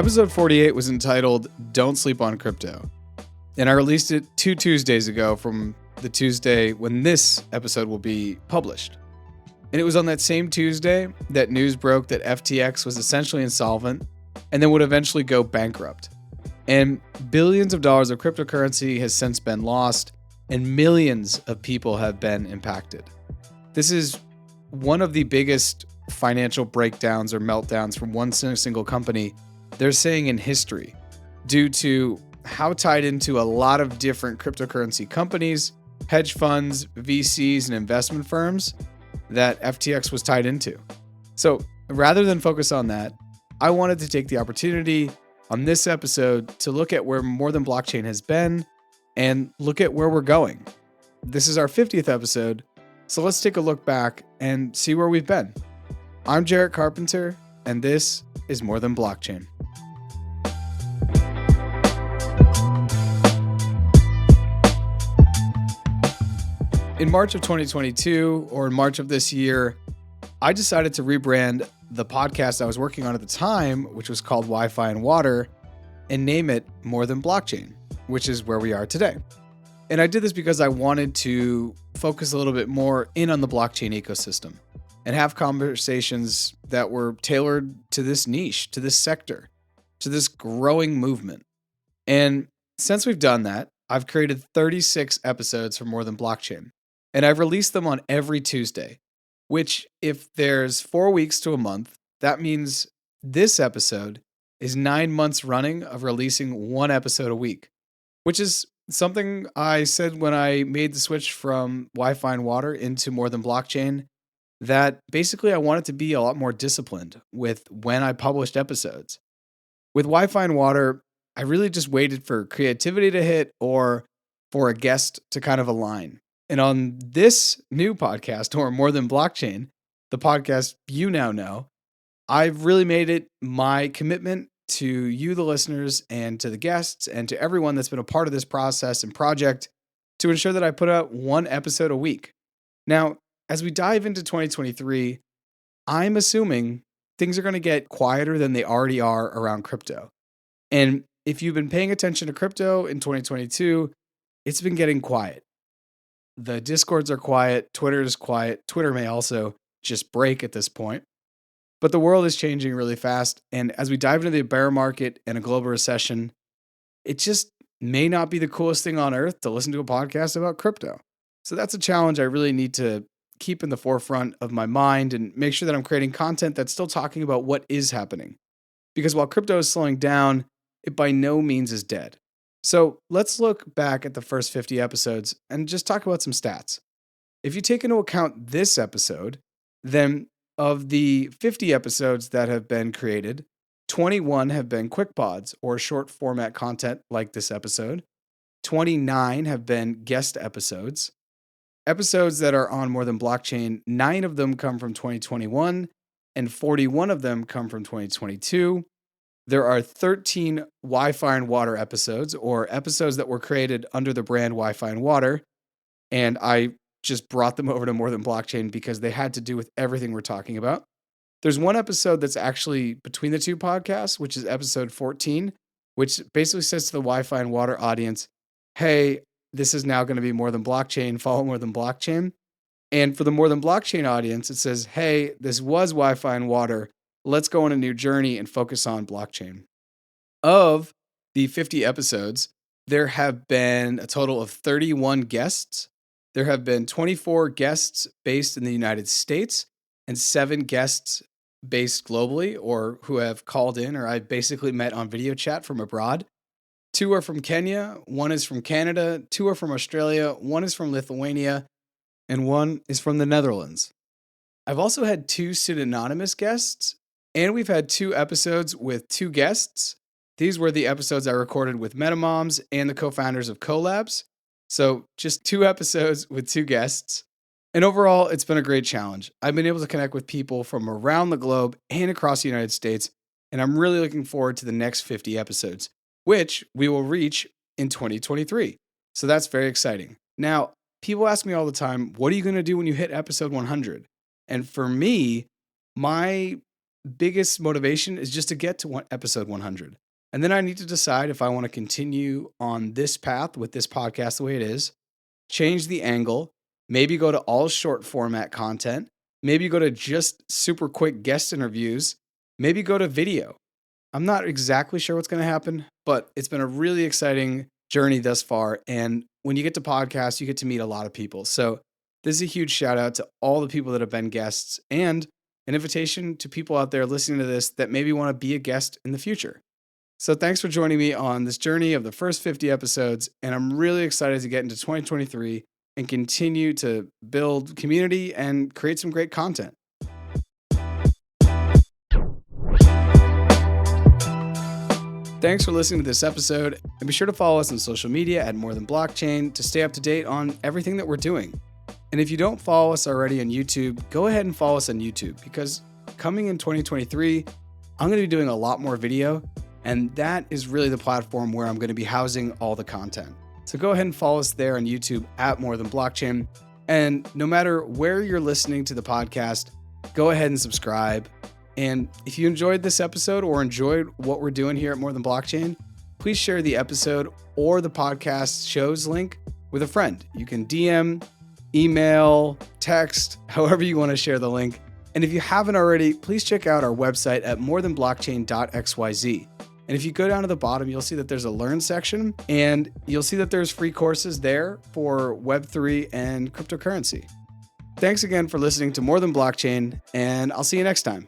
Episode 48 was entitled Don't Sleep on Crypto. And I released it 2 Tuesdays ago from the Tuesday when this episode will be published. And it was on that same Tuesday that news broke that FTX was essentially insolvent and then would eventually go bankrupt. And billions of dollars of cryptocurrency has since been lost and millions of people have been impacted. This is one of the biggest financial breakdowns or meltdowns from one single company they're saying in history, due to how tied into a lot of different cryptocurrency companies, hedge funds, VCs, and investment firms that FTX was tied into. So rather than focus on that, I wanted to take the opportunity on this episode to look at where More Than Blockchain has been and look at where we're going. This is our 50th episode, so let's take a look back and see where we've been. I'm Jarrett Carpenter, and this is More Than Blockchain. In March of 2022, or in March of this year, I decided to rebrand the podcast I was working on at the time, which was called Wi-Fi and Water, and name it More Than Blockchain, which is where we are today. And I did this because I wanted to focus a little bit more in on the blockchain ecosystem and have conversations that were tailored to this niche, to this sector, to this growing movement. And since we've done that, I've created 36 episodes for More Than Blockchain. And I've released them on every Tuesday, which if there's 4 weeks to a month, that means this episode is 9 months running of releasing one episode a week, which is something I said when I made the switch from Wi-Fi and Water into More Than Blockchain, that basically I wanted to be a lot more disciplined with when I published episodes. With Wi-Fi and Water, I really just waited for creativity to hit or for a guest to kind of align. And on this new podcast, or More Than Blockchain, the podcast you now know, I've really made it my commitment to you, the listeners, and to the guests, and to everyone that's been a part of this process and project to ensure that I put out one episode a week. Now, as we dive into 2023, I'm assuming things are going to get quieter than they already are around crypto. And if you've been paying attention to crypto in 2022, it's been getting quiet. The Discords are quiet, Twitter is quiet. Twitter may also just break at this point. But the world is changing really fast. And as we dive into the bear market and a global recession, it just may not be the coolest thing on earth to listen to a podcast about crypto. So that's a challenge I really need to keep in the forefront of my mind and make sure that I'm creating content that's still talking about what is happening. Because while crypto is slowing down, it by no means is dead. So let's look back at the first 50 episodes and just talk about some stats. If you take into account this episode, then of the 50 episodes that have been created, 21 have been QuickPods or short format content like this episode. 29 have been guest episodes. Episodes that are on More Than Blockchain, 9 of them come from 2021 and 41 of them come from 2022. There are 13 Wi-Fi and Water episodes, or episodes that were created under the brand Wi-Fi and Water, and I just brought them over to More Than Blockchain because they had to do with everything we're talking about. There's one episode that's actually between the two podcasts, which is episode 14, which basically says to the Wi-Fi and Water audience, hey, this is now going to be More Than Blockchain, follow More Than Blockchain. And for the More Than Blockchain audience, it says, hey, this was Wi-Fi and Water. Let's go on a new journey and focus on blockchain. Of the 50 episodes, there have been a total of 31 guests. There have been 24 guests based in the United States and 7 guests based globally or who have called in or I've basically met on video chat from abroad. 2 are from Kenya, 1 is from Canada, 2 are from Australia, 1 is from Lithuania, and 1 is from the Netherlands. I've also had 2 pseudonymous guests. And we've had 2 episodes with 2 guests. These were the episodes I recorded with MetaMoms and the co-founders of Collabs. So just 2 episodes with 2 guests. And overall, it's been a great challenge. I've been able to connect with people from around the globe and across the United States. And I'm really looking forward to the next 50 episodes, which we will reach in 2023. So that's very exciting. Now, people ask me all the time, what are you going to do when you hit episode 100? And for me, my biggest motivation is just to get to episode 100. And then I need to decide if I want to continue on this path with this podcast the way it is, change the angle, maybe go to all short format content, maybe go to just super quick guest interviews, maybe go to video. I'm not exactly sure what's going to happen, but it's been a really exciting journey thus far. And when you get to podcasts, you get to meet a lot of people. So this is a huge shout out to all the people that have been guests and an invitation to people out there listening to this that maybe want to be a guest in the future. So thanks for joining me on this journey of the first 50 episodes. And I'm really excited to get into 2023 and continue to build community and create some great content. Thanks for listening to this episode, and be sure to follow us on social media at More Than Blockchain to stay up to date on everything that we're doing. And if you don't follow us already on YouTube, go ahead and follow us on YouTube, because coming in 2023, I'm going to be doing a lot more video, and that is really the platform where I'm going to be housing all the content. So go ahead and follow us there on YouTube at More Than Blockchain. And no matter where you're listening to the podcast, go ahead and subscribe. And if you enjoyed this episode or enjoyed what we're doing here at More Than Blockchain, please share the episode or the podcast show's link with a friend. You can DM, email, text, however you want to share the link. And if you haven't already, please check out our website at morethanblockchain.xyz. And if you go down to the bottom, you'll see that there's a Learn section, and you'll see that there's free courses there for Web3 and cryptocurrency. Thanks again for listening to More Than Blockchain, and I'll see you next time.